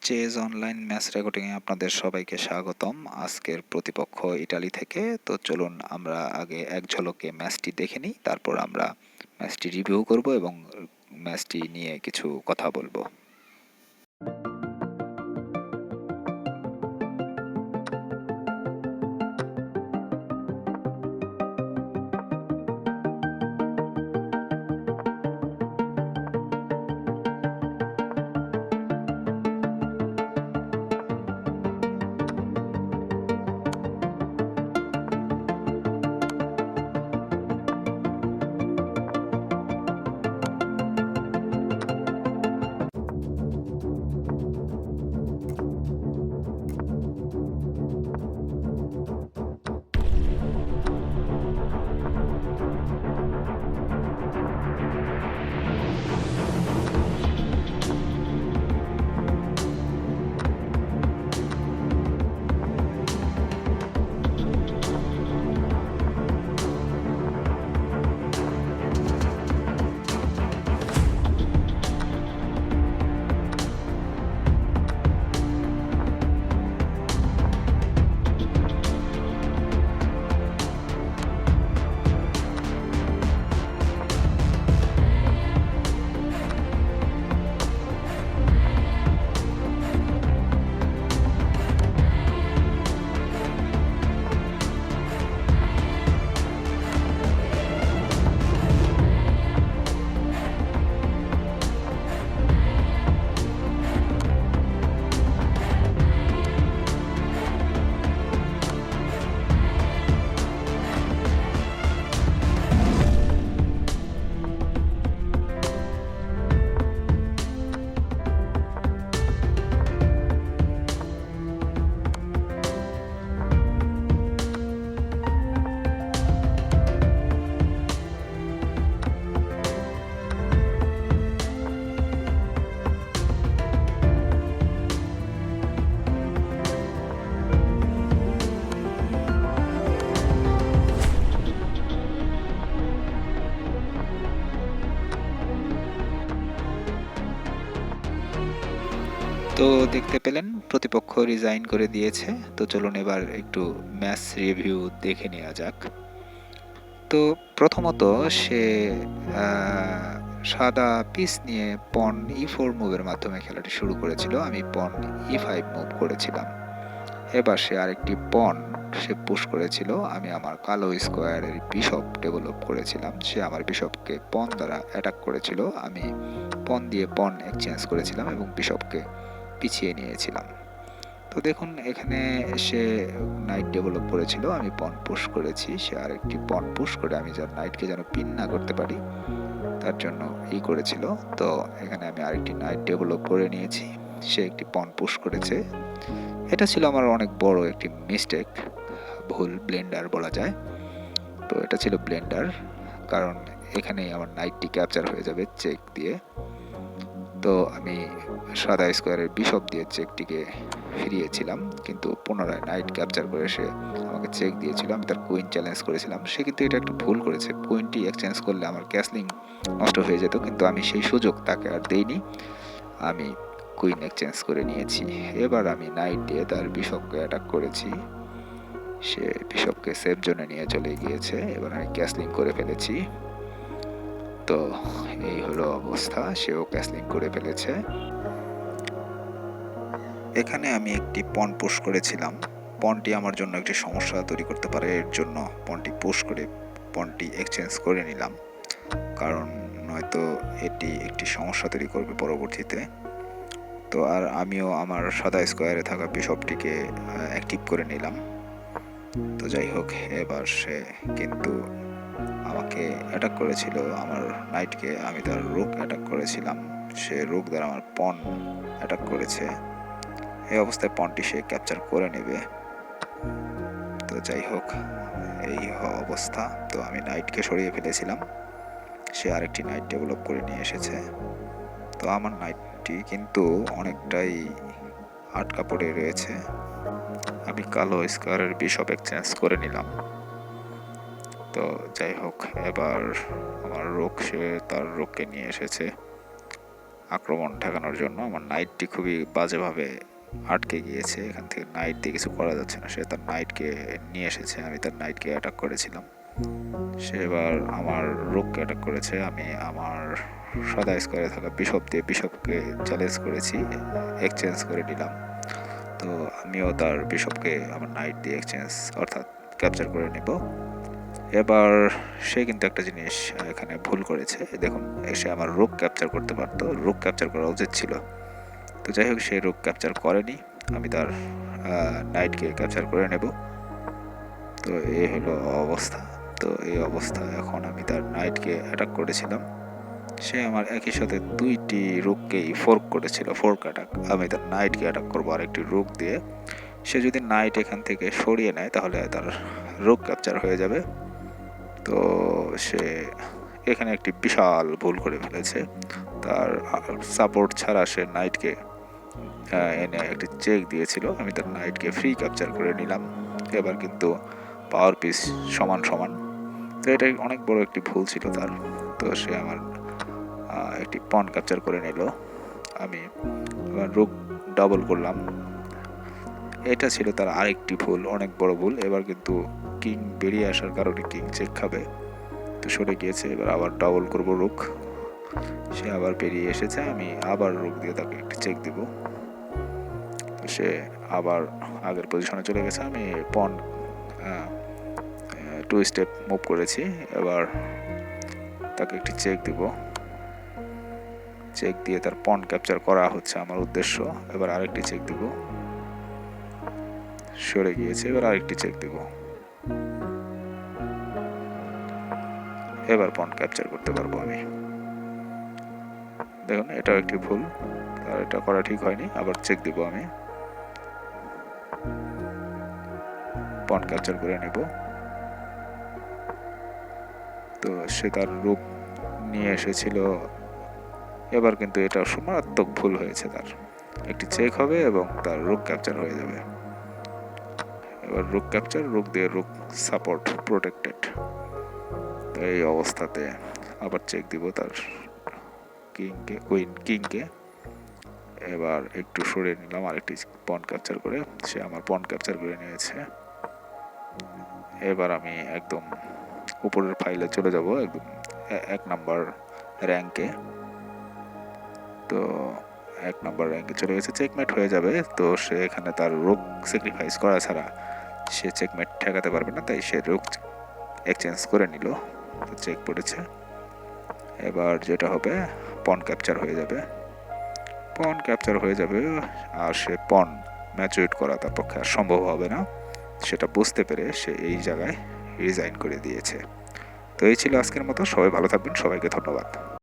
Chase online match রেকর্ডিংয়ে আপনাদের সবাইকে স্বাগতম। আজকের প্রতিপক্ষ ইটালি থেকে। তো চলুন আমরা আগে এক ঝলকে ম্যাচটি দেখে নিই, তারপর আমরা ম্যাচটি রিভিউ করব এবং ম্যাচটি নিয়ে কিছু কথা বলবো। তো দেখতে পেলেন প্রতিপক্ষ রিজাইন করে দিয়েছে। তো চলুন এবার একটু ম্যাচ রিভিউ দেখে নেওয়া যাক। তো প্রথমত সে সাদা পিস নিয়ে পন E4 মুভের মাধ্যমে খেলাটি শুরু করেছিল। আমি পন E5 মুভ করেছিলাম। এবার সে আরেকটি পন সে পুশ করেছিল। আমি আমার কালো স্কোয়ারের বিশপ ডেভেলপ করেছিলাম। সে আমার বিশপকে পন দ্বারা অ্যাটাক করেছিল। আমি পন দিয়ে পন এক্সচেঞ্জ করেছিলাম এবং বিশপকে পিছিয়ে নিয়েছিলাম। তো দেখুন এখানে সে নাইট ডেভেলপ করেছিল, আমি পন পুশ করেছি। সে আরেকটি পন পুশ করে আমি যার নাইটকে যেন পিন না করতে পারি তার জন্য করেছিল। তো এখানে আমি আরেকটি নাইট ডেভেলপ করে নিয়েছি। সে একটি পন পুশ করেছে। এটা ছিল আমার অনেক বড় একটি মিস্টেক, ভুল ব্লেন্ডার বলা যায়। তো এটা ছিল ব্লেন্ডার, কারণ এখানেই আমার নাইটটি ক্যাপচার হয়ে যাবে চেক দিয়ে। তো আমি সাদা স্কোয়ারের বিশপ দিয়ে চেকটিকে ফিরিয়েছিলাম, কিন্তু পুনরায় নাইট ক্যাপচার করে সে আমাকে চেক দিয়েছিল। আমি তার কুইন চ্যালেঞ্জ করেছিলাম। সে কিন্তু এটা একটা ভুল করেছে, কুইনটি এক্সচেঞ্জ করলে আমার ক্যাসলিং নষ্ট হয়ে যেত, কিন্তু আমি সেই সুযোগ তাকে আর দেইনি। আমি কুইন এক্সচেঞ্জ করে নিয়েছি। এবার আমি নাইট দিয়ে তার বিশপকে অ্যাটাক করেছি। সে বিশপকে সেফ জোনে নিয়ে চলে গিয়েছে। এবার আমি ক্যাসলিং করে ফেলেছি। তো এই হলো অবস্থা, সেও ক্যাসলিং করে ফেলেছে। এখানে আমি একটি পন পুশ করেছিলাম। পনটি আমার জন্য একটি সমস্যা তৈরি করতে পারে, এর জন্য পনটি পুশ করে পনটি এক্সচেঞ্জ করে নিলাম, কারণ নয়তো এটি একটি সমস্যা তৈরি করবে পরবর্তীতে। তো আর আমিও আমার সাদা স্কোয়ারে থাকা বিশপটিকে অ্যাক্টিভ করে নিলাম। তো যাই হোক, এবার সে কিন্তু আমাকে অ্যাটাক করেছিল, আমার নাইটকে। আমি তার রুক অ্যাটাক করেছিলাম। সে রুক দ্বারা আমার পন অ্যাটাক করেছে। এই অবস্থায় পনটি সে ক্যাপচার করে নেবে। তো যাই হোক, এই অবস্থা। তো আমি নাইটকে সরিয়ে ফেলেছিলাম। সে আরেকটি নাইট ডেভেলপ করে নিয়ে এসেছে। তো আমার নাইটটি কিন্তু অনেকটাই আটকা পড়ে রয়েছে। আমি কালো স্কোয়ারের বিশপ এক্সচেঞ্জ করে নিলাম। তো যাই হোক, এবার আমার রোক সে তার রোককে নিয়ে এসেছে। আক্রমণ ঠেকানোর জন্য আমার নাইটটি খুবই বাজেভাবে আটকে গিয়েছে। এখান থেকে নাইট দিয়ে কিছু করা যাচ্ছে না। সে তার নাইটকে নিয়ে এসেছে, আমি তার নাইটকে অ্যাটাক করেছিলাম। সে এবার আমার রোগকে অ্যাটাক করেছে। আমি আমার সাদা স্কোয়ারে থাকা বিশপ দিয়ে বিশপকে চ্যালেঞ্জ করেছি, এক্সচেঞ্জ করে নিলাম। তো আমিও তার বিশপকে আমার নাইট দিয়ে এক্সচেঞ্জ অর্থাৎ ক্যাপচার করে নেব। এবার সে কিন্তু একটা জিনিস এখানে ভুল করেছে। দেখুন, সে আমার রোগ ক্যাপচার করতে পারতো, রোগ ক্যাপচার করা উচিত ছিল। তো যাই হোক, সে রোগ ক্যাপচার করেনি, আমি তার নাইটকে ক্যাপচার করে নেব। তো এই হলো অবস্থা। তো এই অবস্থা এখন আমি তার নাইটকে অ্যাটাক করেছিলাম। সে আমার একই সাথে দুইটি রোগকেই ফোর্ক করেছিল, ফোর্ক অ্যাটাক। আমি তার নাইটকে অ্যাটাক করবো আরেকটি রোগ দিয়ে। সে যদি নাইট এখান থেকে সরিয়ে নেয় তাহলে তার রোগ ক্যাপচার হয়ে যাবে। তো সে এখানে একটি বিশাল ভুল করে ফেলেছে। তার সাপোর্ট ছাড়া সে নাইটকে এনে একটি চেক দিয়েছিল, আমি তার নাইটকে ফ্রি ক্যাপচার করে নিলাম। এবার কিন্তু পাওয়ার পিস সমান সমান। তো এটা অনেক বড় একটি ভুল ছিল তার। তো সে আমার একটি পন ক্যাপচার করে নিল। আমি রুক ডাবল করলাম। এটা ছিল তার আরেকটি ভুল, অনেক বড় ভুল। এবার কিন্তু কিং বেরিয়ে আসার কারণে কিং চেক খাবে, তো সরে গিয়েছে। এবার আবার ডাবল করব রুক। সে আবার বেরিয়ে এসেছে, আমি আবার রুক দিয়ে তাকে একটি চেক দিব। সে আবার আগের পজিশনে চলে গেছে। আমি পন 2 স্টেপ মুভ করেছি। এবার তাকে একটি চেক দিব। চেক দিয়ে তার পন ক্যাপচার করা হচ্ছে আমার উদ্দেশ্য। এবার আরেকটি চেক দিব, সরে গিয়েছে। এবার আরেকটি চেক দিব। এবার পন ক্যাপচার করতে পারবো আমি। দেখুন, এটাও একটি ভুল, আর এটা করা ঠিক হয়নি। আবার চেক দিব, আমি পন ক্যাপচার করে নেব। তো সে তার রূপ নিয়ে এসেছিল। এবার কিন্তু এটা মারাত্মক ভুল হয়েছে। তার একটি চেক হবে এবং তার রুক ক্যাপচার হয়ে যাবে। এবার রুক ক্যাপচার, রুক দিয়ে রুক সাপোর্ট প্রোটেক্টেড। তো এই অবস্থাতে আবার চেক দিব তার কিংকে। এবার একটু সরিয়ে নিলাম আরেকটি পন ক্যাপচার করে। সে আমার পন ক্যাপচার করে নিয়েছে। এবার আমি একদম উপরের ফাইলে চলে যাব, একদম 1 নাম্বার র্যাঙ্কে। তো 1 নাম্বার র্যাঙ্কে চলে গেছে, চেকমেট হয়ে যাবে। তো সে এখানে তার রোগ স্যাক্রিফাইস করা ছাড়া সে চেকমেট ঠেকাতে পারবে না, তাই সে রোগ এক্সচেঞ্জ করে নিল। তো চেক পড়েছে। এবার যেটা হবে, পন ক্যাপচার হয়ে যাবে। পন ক্যাপচার হয়ে যাবে, আর সে পন ম্যাচুরেট করা তার পক্ষে আর সম্ভব হবে না। সেটা বুঝতে পেরে সে এই জায়গায় রিজাইন করে দিয়েছে। তো এই ছিল আজকের মতো। সবাই ভালো থাকবেন, সবাইকে ধন্যবাদ।